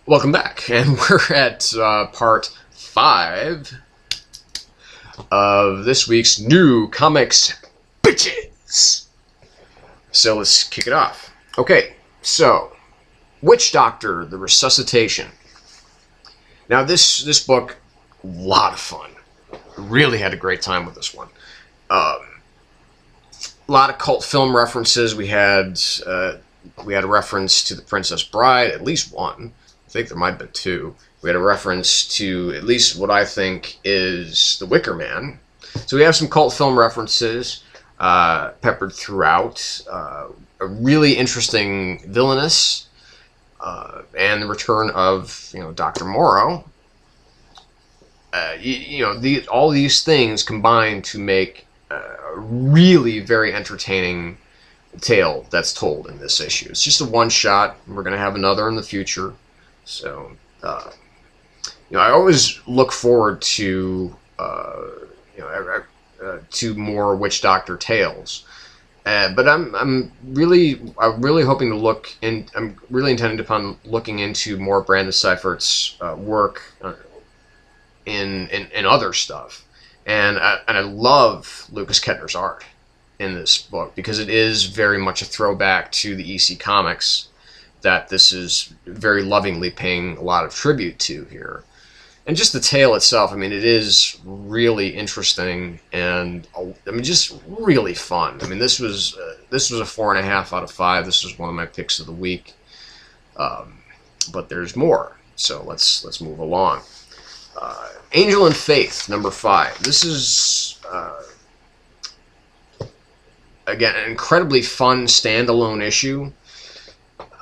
Welcome back, and we're at part 5 of this week's new comics, bitches! So let's kick it off. Okay, so, Witch Doctor, the Resuscitation. Now this book, a lot of fun. Really had a great time with this one. A lot of cult film references. We had a reference to The Princess Bride, at least one. I think there might have been 2. We had a reference to at least what I think is The Wicker Man. So we have some cult film references peppered throughout. A really interesting villainess, and the return of Dr. Morrow. All these things combine to make a really very entertaining tale that's told in this issue. It's just a one-shot. We're going to have another in the future. So, I always look forward to, to more Witch Doctor tales. But I'm really hoping to look in. I'm really intending upon looking into more Brandon Seifert's work in other stuff, and I love Lucas Kettner's art in this book because it is very much a throwback to the EC Comics that this is very lovingly paying a lot of tribute to here. And just the tale itself, I mean, it is really interesting and just really fun. I mean, this was a 4.5 out of 5. This was one of my picks of the week, but there's more. So let's move along. Angel and Faith, number 5. This is again an incredibly fun standalone issue.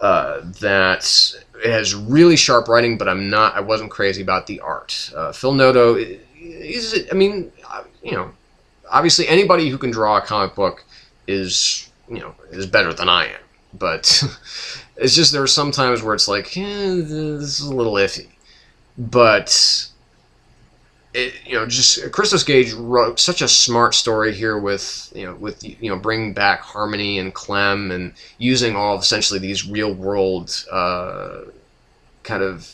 That it has really sharp writing, but I wasn't crazy about the art. Phil Noto obviously anybody who can draw a comic book is better than I am. But it's just there are some times where it's like, this is a little iffy. But just Christos Gage wrote such a smart story here with bringing back Harmony and Clem and using all of essentially these real world kind of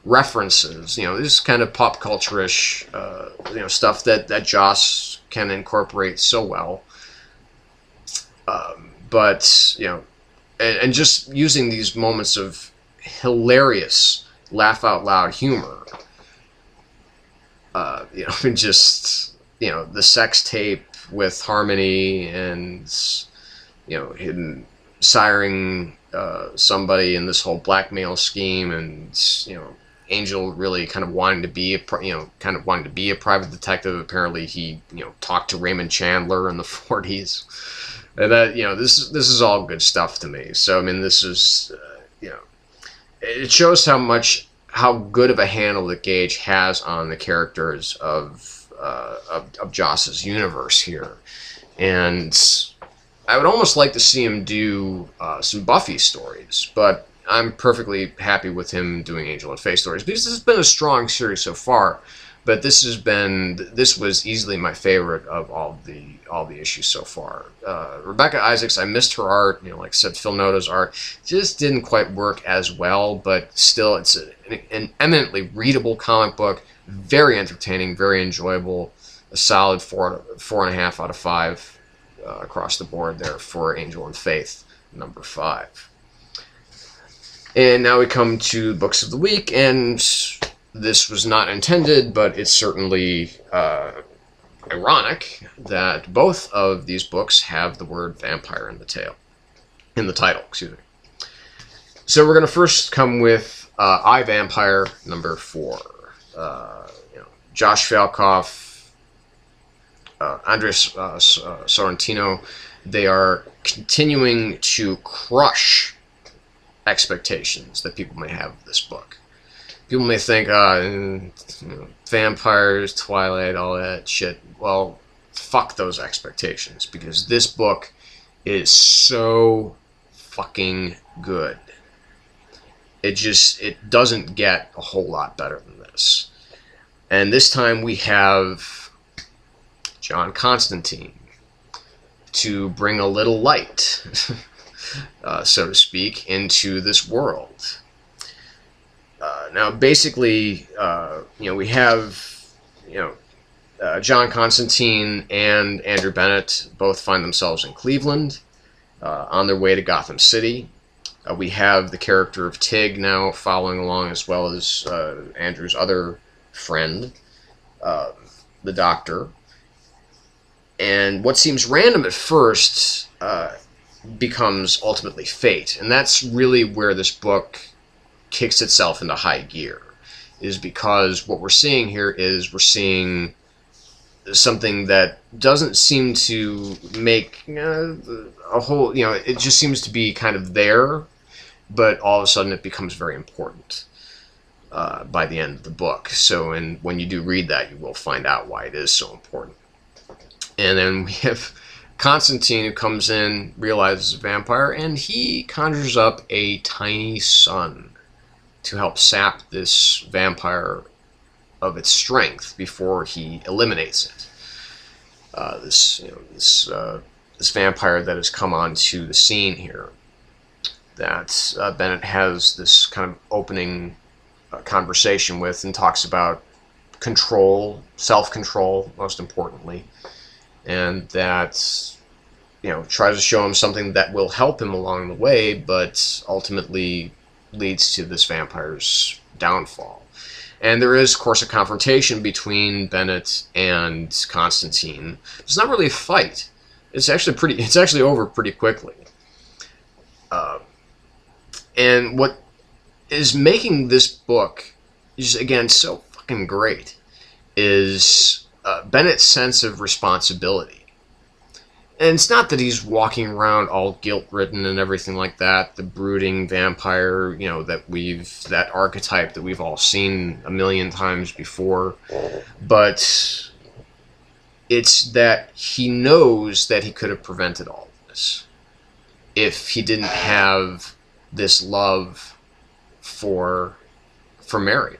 references, this kind of pop culture-ish stuff that Joss can incorporate so well. But and just using these moments of hilarious laugh out loud humor. The sex tape with Harmony and him siring somebody in this whole blackmail scheme, and Angel really kind of wanting to be a private detective. Apparently, he talked to Raymond Chandler in the 40s, and that this is all good stuff to me. So I mean, this is it shows how good of a handle that Gage has on the characters of Joss's universe here. And I would almost like to see him do some Buffy stories, but I'm perfectly happy with him doing Angel and Faith stories, because this has been a strong series so far, but this was easily my favorite of all the issues so far. Rebecca Isaacs, I missed her art. Like I said, Phil Noto's art just didn't quite work as well, but still, it's an eminently readable comic book, very entertaining, very enjoyable. A solid 4.5 out of 5 across the board there for Angel and Faith, number 5. And now we come to books of the week, and this was not intended, but it's certainly ironic that both of these books have the word vampire in the title. Excuse me. So we're going to first come with I, Vampire, number 4. Josh Falkoff, Andres Sorrentino, they are continuing to crush expectations that people may have of this book. People may think, vampires, Twilight, all that shit. Well, fuck those expectations, because this book is so fucking good. It doesn't get a whole lot better than this. And this time we have John Constantine to bring a little light, so to speak, into this world. Now, basically, we have, John Constantine and Andrew Bennett both find themselves in Cleveland on their way to Gotham City. We have the character of Tig now following along, as well as Andrew's other friend, the Doctor. And what seems random at first becomes ultimately fate. And that's really where this book kicks itself into high gear, is because what we're seeing here is we're seeing something that doesn't seem to make a whole, it just seems to be kind of there, but all of a sudden it becomes very important by the end of the book. So when you do read that, you will find out why it is so important. And then we have Constantine, who comes in, realizes a vampire, and he conjures up a tiny sun to help sap this vampire of its strength before he eliminates it. This vampire that has come onto the scene here, that Bennett has this kind of opening conversation with, and talks about control, self-control, most importantly, and that tries to show him something that will help him along the way, but ultimately leads to this vampire's downfall. And there is, of course, a confrontation between Bennett and Constantine. It's not really a fight. It's actually over pretty quickly. And what is making this book, just again, so fucking great, is Bennett's sense of responsibility. And it's not that he's walking around all guilt-ridden and everything like that, the brooding vampire, that archetype that we've all seen a million times before. But it's that he knows that he could have prevented all of this if he didn't have this love for Mary.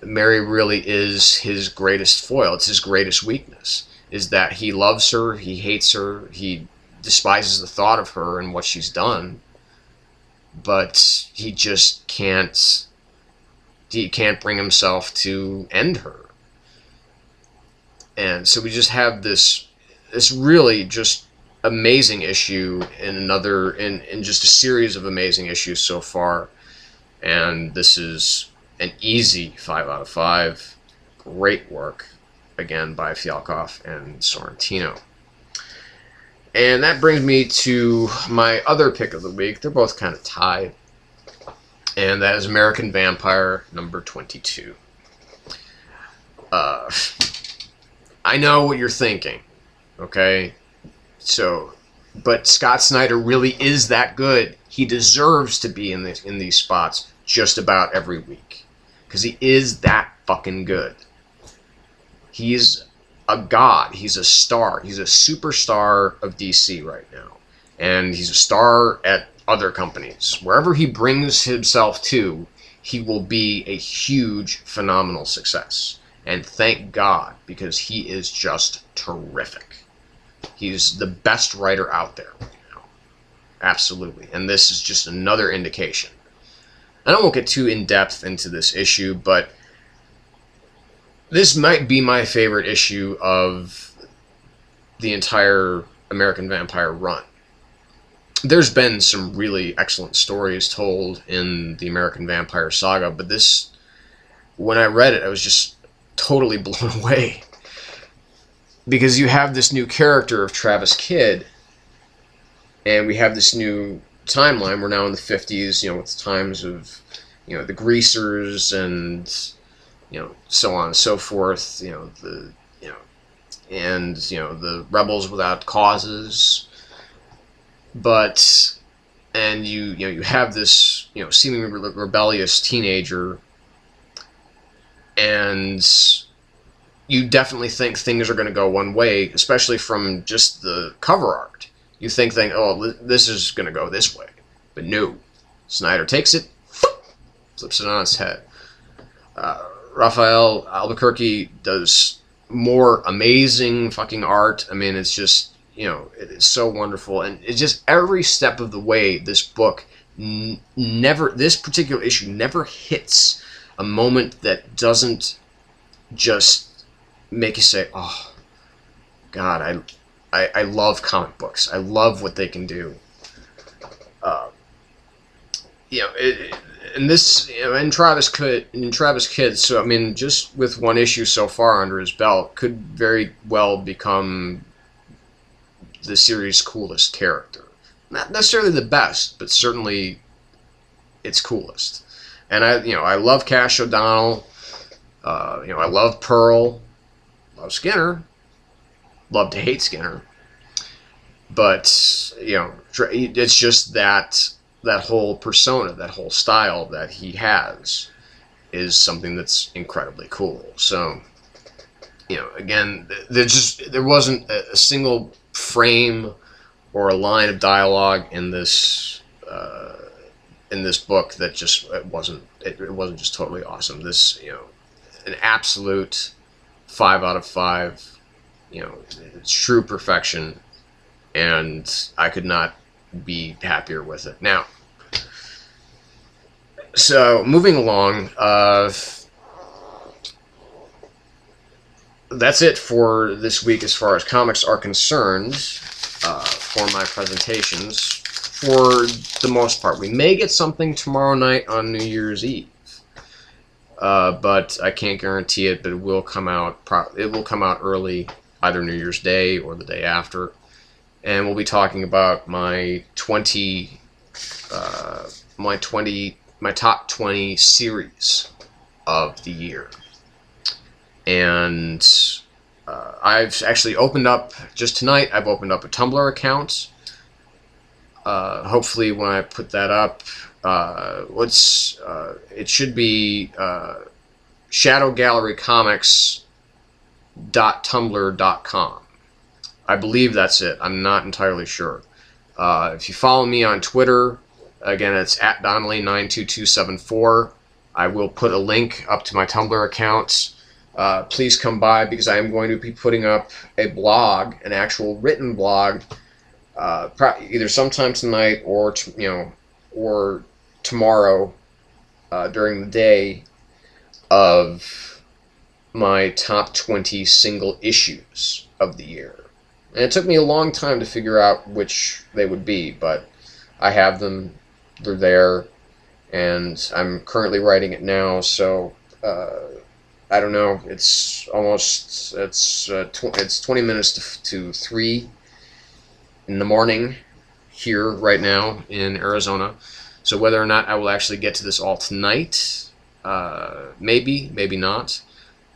Mary really is his greatest foil. It's his greatest weakness, is that he loves her, he hates her, he despises the thought of her and what she's done, but he just can't bring himself to end her. And so we just have this really just amazing issue in just a series of amazing issues so far. And this is an easy 5 out of 5. Great work, again, by Fialkov and Sorrentino. And that brings me to my other pick of the week. They're both kind of tied. And that is American Vampire number 22. I know what you're thinking, okay? But Scott Snyder really is that good. He deserves to be in these spots just about every week, because he is that fucking good. He's a god. He's a star. He's a superstar of DC right now. And he's a star at other companies. Wherever he brings himself to, he will be a huge, phenomenal success. And thank God, because he is just terrific. He's the best writer out there right now. Absolutely. And this is just another indication. I won't get too in-depth into this issue, but this might be my favorite issue of the entire American Vampire run. There's been some really excellent stories told in the American Vampire saga, but this, when I read it, I was just totally blown away. Because you have this new character of Travis Kidd, and we have this new timeline. We're now in the 50s, with the times of, the greasers and, so on and so forth, the rebels without causes. But, and you have this, seemingly rebellious teenager, and you definitely think things are going to go one way, especially from just the cover art. You think, oh, this is going to go this way. But no. Snyder takes it, flips it on its head. Raphael Albuquerque does more amazing fucking art. I mean, it's just, it is so wonderful. And it's just every step of the way, this book this particular issue never hits a moment that doesn't just make you say, "Oh, God, I love comic books. I love what they can do." You know, and this, you know, and Travis Kidd. So I mean, just with one issue so far under his belt, could very well become the series' coolest character. Not necessarily the best, but certainly its coolest. And I love Cash O'Donnell. I love Pearl. Love Skinner. Love to hate Skinner. But it's just that whole persona, that whole style that he has, is something that's incredibly cool. So, again, there wasn't a single frame or a line of dialogue in this book that just it wasn't just totally awesome. This, an absolute 5 out of 5. It's true perfection, and I could not be happier with it. Now, so moving along, that's it for this week as far as comics are concerned. For my presentations, for the most part, we may get something tomorrow night on New Year's Eve, but I can't guarantee it. But it will come out. It will come out early, either New Year's Day or the day after, and we'll be talking about my top 20 series of the year. And I've actually opened up, just tonight, I've opened up a Tumblr account. Hopefully when I put that up, it should be shadowgallerycomics.tumblr.com. I believe that's it. I'm not entirely sure. If you follow me on Twitter, again, it's @Donnelly92274. I will put a link up to my Tumblr account. Please come by, because I am going to be putting up a blog, an actual written blog, either sometime tonight or tomorrow during the day, of my top 20 single issues of the year. And it took me a long time to figure out which they would be, but I have them. They're there, and I'm currently writing it now. So I don't know. It's 20 minutes to 3 in the morning here right now in Arizona. So whether or not I will actually get to this all tonight, maybe not.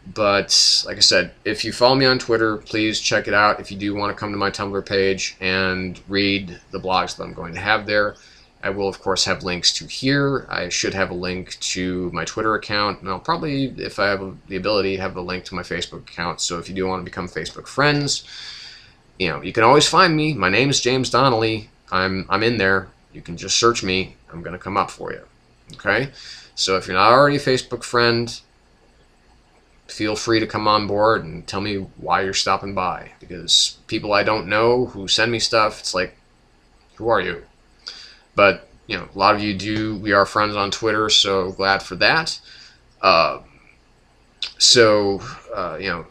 But like I said, if you follow me on Twitter, please check it out. If you do want to come to my Tumblr page and read the blogs that I'm going to have there, I will, of course, have links to here. I should have a link to my Twitter account, and I'll probably, if I have the ability, have a link to my Facebook account. So if you do want to become Facebook friends, you can always find me. My name is James Donnelly. I'm in there. You can just search me. I'm going to come up for you. Okay? So if you're not already a Facebook friend, feel free to come on board and tell me why you're stopping by. Because people I don't know who send me stuff, it's like, who are you? But, a lot of you do. We are friends on Twitter, so glad for that.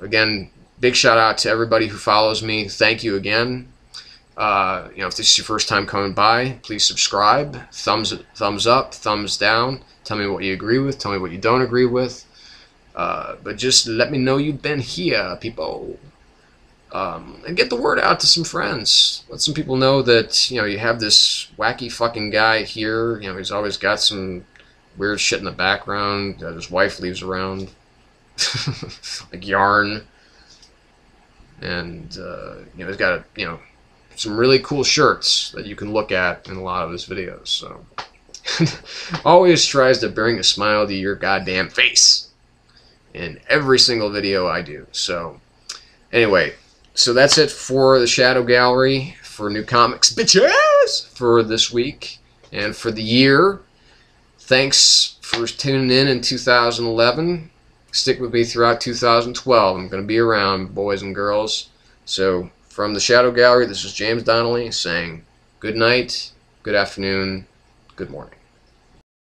Again, big shout out to everybody who follows me. Thank you again. If this is your first time coming by, please subscribe. Thumbs up, thumbs down. Tell me what you agree with. Tell me what you don't agree with. But just let me know you've been here, people. And get the word out to some friends. Let some people know that, you have this wacky fucking guy here. He's always got some weird shit in the background that his wife leaves around. Like yarn. And, he's got, some really cool shirts that you can look at in a lot of his videos. So, always tries to bring a smile to your goddamn face in every single video I do. So, anyway. So that's it for the Shadow Gallery, for New Comics Bitches, for this week and for the year. Thanks for tuning in 2011. Stick with me throughout 2012. I'm going to be around, boys and girls. So from the Shadow Gallery, this is James Donnelly saying good night, good afternoon, good morning.